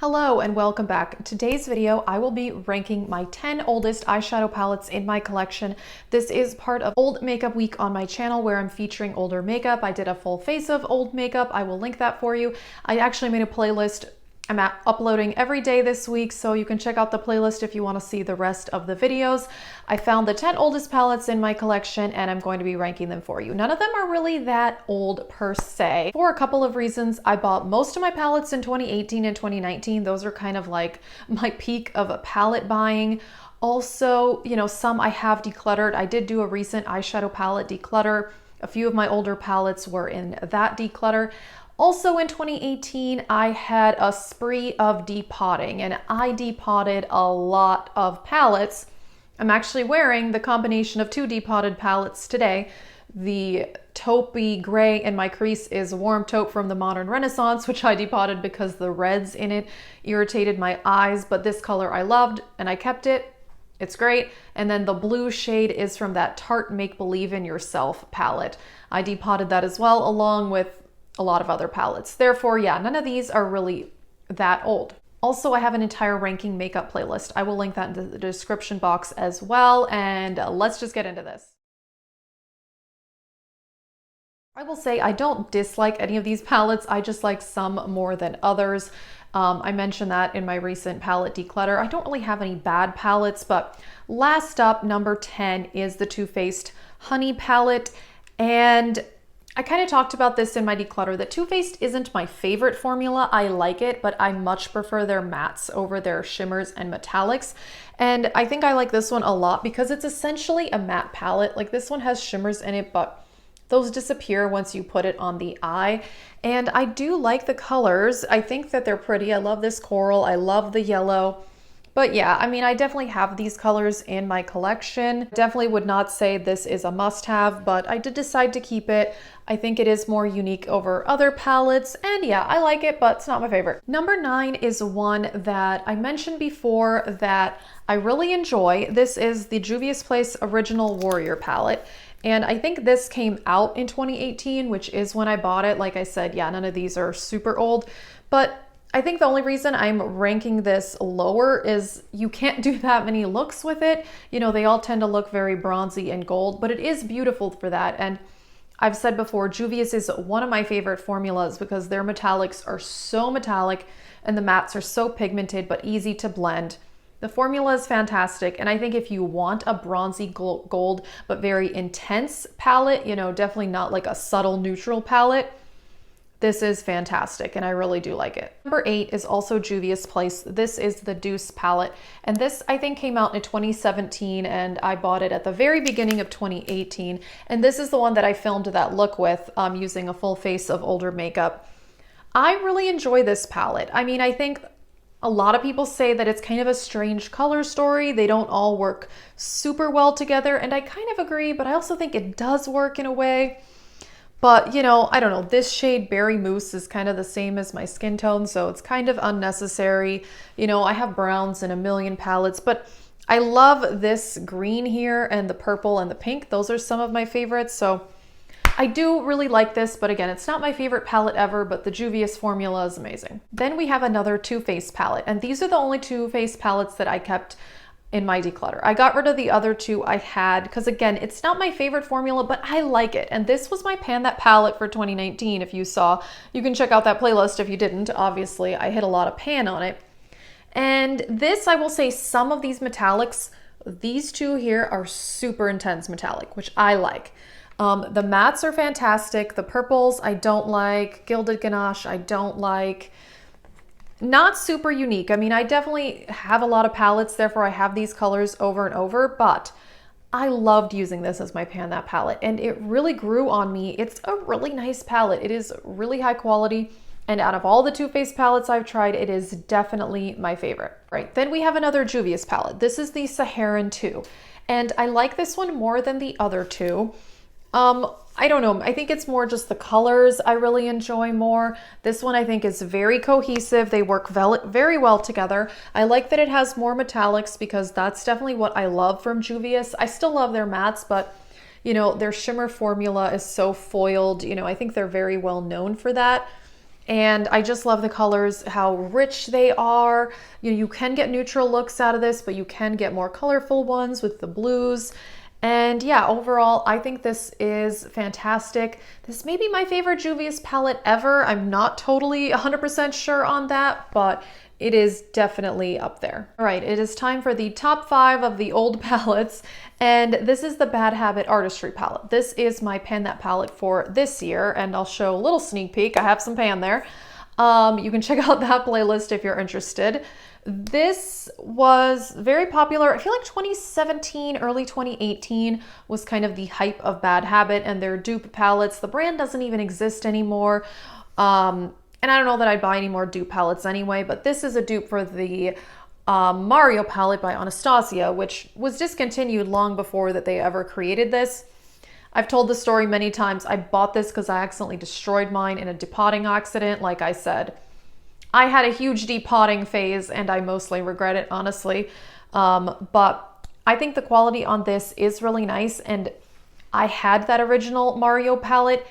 Hello and welcome back. In today's video, I will be ranking my 10 oldest eyeshadow palettes in my collection. This is part of Old Makeup Week on my channel where I'm featuring older makeup. I did a full face of old makeup. I will link that for you. I actually made a playlist. I'm uploading every day this week, so you can check out the playlist if you want to see the rest of the videos. I found the 10 oldest palettes in my collection and I'm going to be ranking them for you. None of them are really that old per se. For a couple of reasons, I bought most of my palettes in 2018 and 2019. Those are kind of like my peak of a palette buying. Also, some I have decluttered. I did do a recent eyeshadow palette declutter. A few of my older palettes were in that declutter. Also in 2018, I had a spree of depotting and I depotted a lot of palettes. I'm actually wearing the combination of two depotted palettes today. The taupey gray in my crease is warm taupe from the Modern Renaissance, which I depotted because the reds in it irritated my eyes, but this color I loved and I kept it. It's great. And then the blue shade is from that Tarte Make Believe in Yourself palette. I depotted that as well, along with a lot of other palettes. Therefore, yeah, none of these are really that old. Also, I have an entire ranking makeup playlist. I will link that in the description box as well. And let's just get into this. I will say I don't dislike any of these palettes. I just like some more than others. I mentioned that in my recent palette declutter. I don't really have any bad palettes, but last up, number 10 is the Too Faced Honey palette. And I kind of talked about this in my declutter that Too Faced isn't my favorite formula. I like it, but I much prefer their mattes over their shimmers and metallics. And I think I like this one a lot because it's essentially a matte palette. Like this one has shimmers in it, but those disappear once you put it on the eye. And I do like the colors. I think that they're pretty. I love this coral. I love the yellow. But yeah, I mean, I definitely have these colors in my collection. Definitely would not say this is a must-have, but I did decide to keep it. I think it is more unique over other palettes, and yeah, I like it, but it's not my favorite. Number 9 is one that I mentioned before that I really enjoy. This is the Juvia's Place Original Warrior palette, and I think this came out in 2018, which is when I bought it. Like I said, yeah, none of these are super old, but I think the only reason I'm ranking this lower is you can't do that many looks with it. They all tend to look very bronzy and gold, but it is beautiful for that. And I've said before, Juvia's is one of my favorite formulas because their metallics are so metallic and the mattes are so pigmented but easy to blend. The formula is fantastic, and I think if you want a bronzy gold but very intense palette, definitely not like a subtle neutral palette, this is fantastic and I really do like it. Number 8 is also Juvia's Place. This is the Deuce palette, and this I think came out in 2017 and I bought it at the very beginning of 2018, and this is the one that I filmed that look with using a full face of older makeup. I really enjoy this palette. I mean, I think a lot of people say that it's kind of a strange color story. They don't all work super well together, and I kind of agree, but I also think it does work in a way. But, I don't know, this shade Berry Mousse is kind of the same as my skin tone, so it's kind of unnecessary. I have browns in a million palettes, but I love this green here and the purple and the pink. Those are some of my favorites, so I do really like this, but again, it's not my favorite palette ever, but the Juvia's formula is amazing. Then we have another Too Faced palette, and these are the only Too Faced palettes that I kept in my declutter. I got rid of the other two I had because again, it's not my favorite formula, but I like it. And this was my Pan That palette for 2019. If you saw, you can check out that playlist if you didn't. Obviously, I hit a lot of pan on it. And this, I will say, some of these metallics, these two here are super intense metallic, which I like. The mattes are fantastic. The purples I don't like. Gilded Ganache I don't like. Not super unique. I mean, I definitely have a lot of palettes, therefore I have these colors over and over, but I loved using this as my Pan That palette and it really grew on me. It's a really nice palette. It is really high quality, and out of all the Too Faced palettes I've tried, it is definitely my favorite. Right, then we have another Juvia's palette. This is the Saharan 2, and I like this one more than the other two. I don't know. I think it's more just the colors I really enjoy more. This one I think is very cohesive. They work very well together. I like that it has more metallics because that's definitely what I love from Juvia's. I still love their mattes, but their shimmer formula is so foiled. I think they're very well known for that. And I just love the colors, how rich they are. You can get neutral looks out of this, but you can get more colorful ones with the blues. And yeah, overall, I think this is fantastic. This may be my favorite Juvia's palette ever. I'm not totally 100% sure on that, but it is definitely up there. All right, it is time for the top 5 of the old palettes, and this is the Bad Habit Artistry palette. This is my Pan That palette for this year, and I'll show a little sneak peek. I have some pan there. You can check out that playlist if you're interested. This was very popular. I feel like 2017, early 2018 was kind of the hype of Bad Habit and their dupe palettes. The brand doesn't even exist anymore. And I don't know that I'd buy any more dupe palettes anyway, but this is a dupe for the Mario palette by Anastasia, which was discontinued long before that they ever created this. I've told the story many times. I bought this because I accidentally destroyed mine in a depotting accident. Like I said, I had a huge depotting phase and I mostly regret it, honestly. But I think the quality on this is really nice. And I had that original Mario palette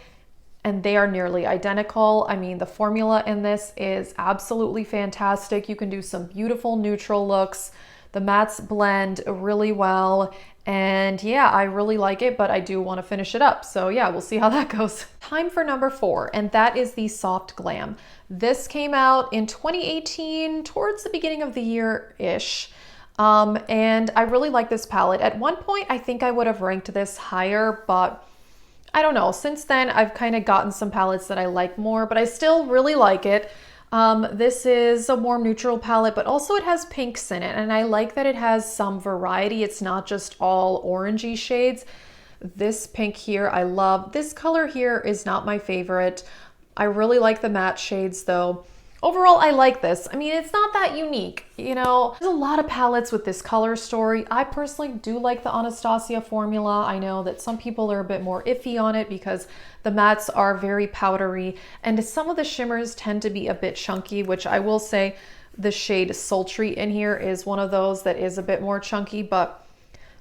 and they are nearly identical. I mean, the formula in this is absolutely fantastic. You can do some beautiful neutral looks. The mattes blend really well. And yeah, I really like it, but I do want to finish it up. So yeah, we'll see how that goes. Time for number 4, and that is the Soft Glam. This came out in 2018, towards the beginning of the year-ish. And I really like this palette. At one point, I think I would have ranked this higher, but I don't know. Since then, I've kind of gotten some palettes that I like more, but I still really like it. This is a warm neutral palette, but also it has pinks in it. And I like that it has some variety. It's not just all orangey shades. This pink here, I love. This color here is not my favorite. I really like the matte shades though. Overall, I like this. I mean, it's not that unique, you know. There's a lot of palettes with this color story. I personally do like the Anastasia formula. I know that some people are a bit more iffy on it because the mattes are very powdery and some of the shimmers tend to be a bit chunky, which I will say the shade Sultry in here is one of those that is a bit more chunky, but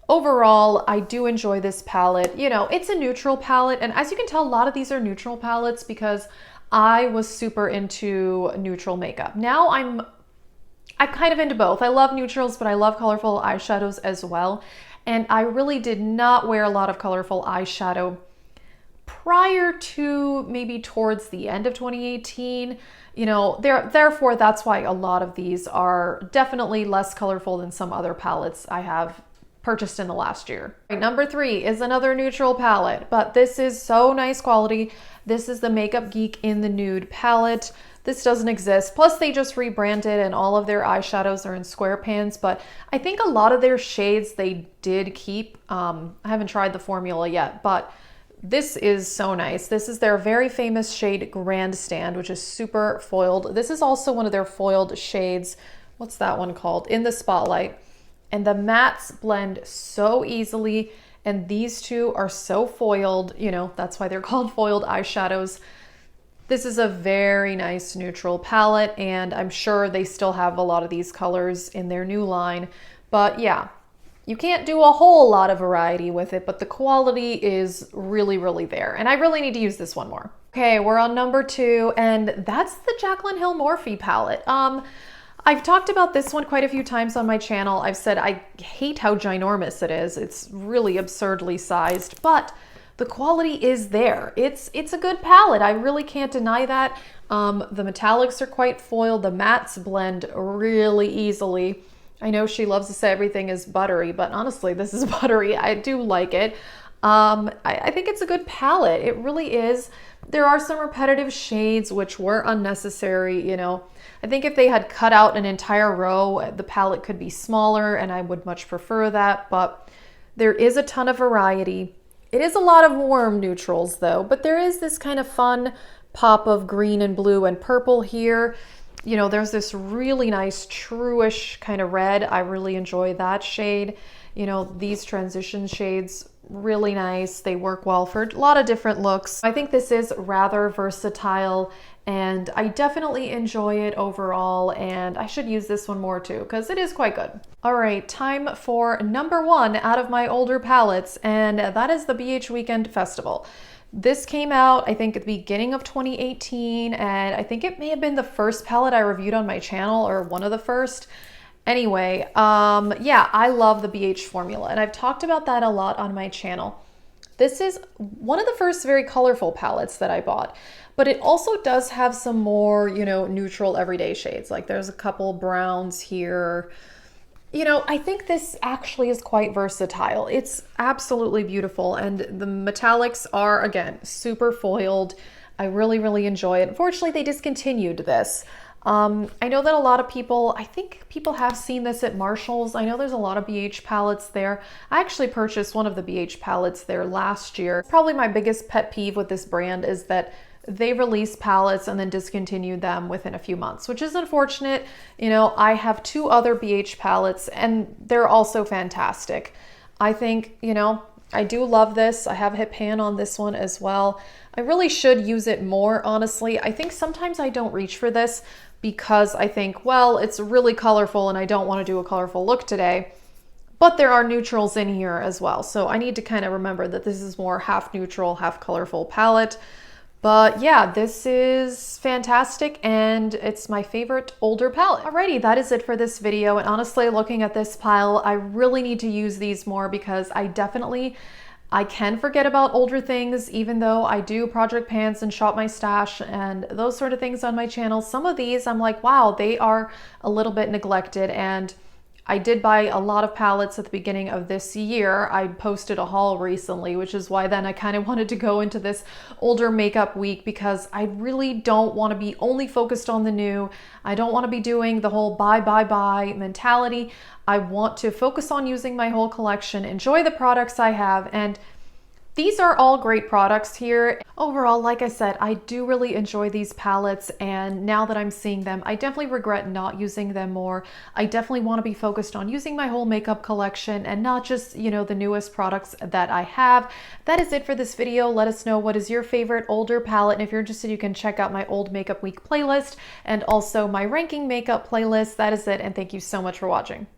overall, I do enjoy this palette. You know, it's a neutral palette, and as you can tell, a lot of these are neutral palettes because I was super into neutral makeup. Now I'm kind of into both. I love neutrals, but I love colorful eyeshadows as well. And I really did not wear a lot of colorful eyeshadow prior to maybe towards the end of 2018. You know, therefore, that's why a lot of these are definitely less colorful than some other palettes I have purchased in the last year. Number 3 is another neutral palette, but this is so nice quality. This is the Makeup Geek in the Nude palette. This doesn't exist. Plus they just rebranded and all of their eyeshadows are in square pans, but I think a lot of their shades they did keep. I haven't tried the formula yet, but this is so nice. This is their very famous shade Grandstand, which is super foiled. This is also one of their foiled shades. What's that one called? In the Spotlight. And the mattes blend so easily. And these two are so foiled, you know, that's why they're called foiled eyeshadows. This is a very nice neutral palette, and I'm sure they still have a lot of these colors in their new line. But yeah, you can't do a whole lot of variety with it, but the quality is really, really there. And I really need to use this one more. Okay, we're on number 2, and that's the Jaclyn Hill Morphe palette. I've talked about this one quite a few times on my channel. I've said I hate how ginormous it is. It's really absurdly sized, but the quality is there. It's a good palette. I really can't deny that. The metallics are quite foiled. The mattes blend really easily. I know she loves to say everything is buttery, but honestly, this is buttery. I do like it. I think it's a good palette. It really is. There are some repetitive shades which were unnecessary, you know. I think if they had cut out an entire row, the palette could be smaller and I would much prefer that, but there is a ton of variety. It is a lot of warm neutrals though, but there is this kind of fun pop of green and blue and purple here. You know, there's this really nice truish kind of red. I really enjoy that shade. You know, these transition shades, really nice. They work well for a lot of different looks. I think this is rather versatile and I definitely enjoy it overall, and I should use this one more too because it is quite good. All right, time for number 1 out of my older palettes, and that is the BH Weekend Festival. This came out, I think, at the beginning of 2018, and I think it may have been the first palette I reviewed on my channel, or one of the first. Anyway, yeah, I love the BH formula, and I've talked about that a lot on my channel. This is one of the first very colorful palettes that I bought, but it also does have some more, you know, neutral everyday shades. Like there's a couple browns here. You know, I think this actually is quite versatile. It's absolutely beautiful, and the metallics are, again, super foiled. I really, really enjoy it. Unfortunately, they discontinued this. I know that a lot of people, I think people have seen this at Marshall's. I know there's a lot of BH palettes there. I actually purchased one of the BH palettes there last year. Probably my biggest pet peeve with this brand is that they release palettes and then discontinue them within a few months, which is unfortunate. You know, I have 2 other BH palettes and they're also fantastic. I think, you know, I do love this. I have hit pan on this one as well. I really should use it more, honestly. I think sometimes I don't reach for this because I think, well, it's really colorful and I don't want to do a colorful look today. But there are neutrals in here as well. So I need to kind of remember that this is more half neutral, half colorful palette. But yeah, this is fantastic and it's my favorite older palette. Alrighty, that is it for this video. And honestly, looking at this pile, I really need to use these more because I can forget about older things, even though I do project pans and shop my stash and those sort of things on my channel. Some of these I'm like, wow, they are a little bit neglected, and I did buy a lot of palettes at the beginning of this year. I posted a haul recently, which is why then I kind of wanted to go into this older makeup week because I really don't want to be only focused on the new. I don't want to be doing the whole buy, buy, buy mentality. I want to focus on using my whole collection, enjoy the products I have, and these are all great products here. Overall, like I said, I do really enjoy these palettes, and now that I'm seeing them, I definitely regret not using them more. I definitely want to be focused on using my whole makeup collection and not just, you know, the newest products that I have. That is it for this video. Let us know what is your favorite older palette, and if you're interested, you can check out my old makeup week playlist and also my ranking makeup playlist. That is it, and thank you so much for watching.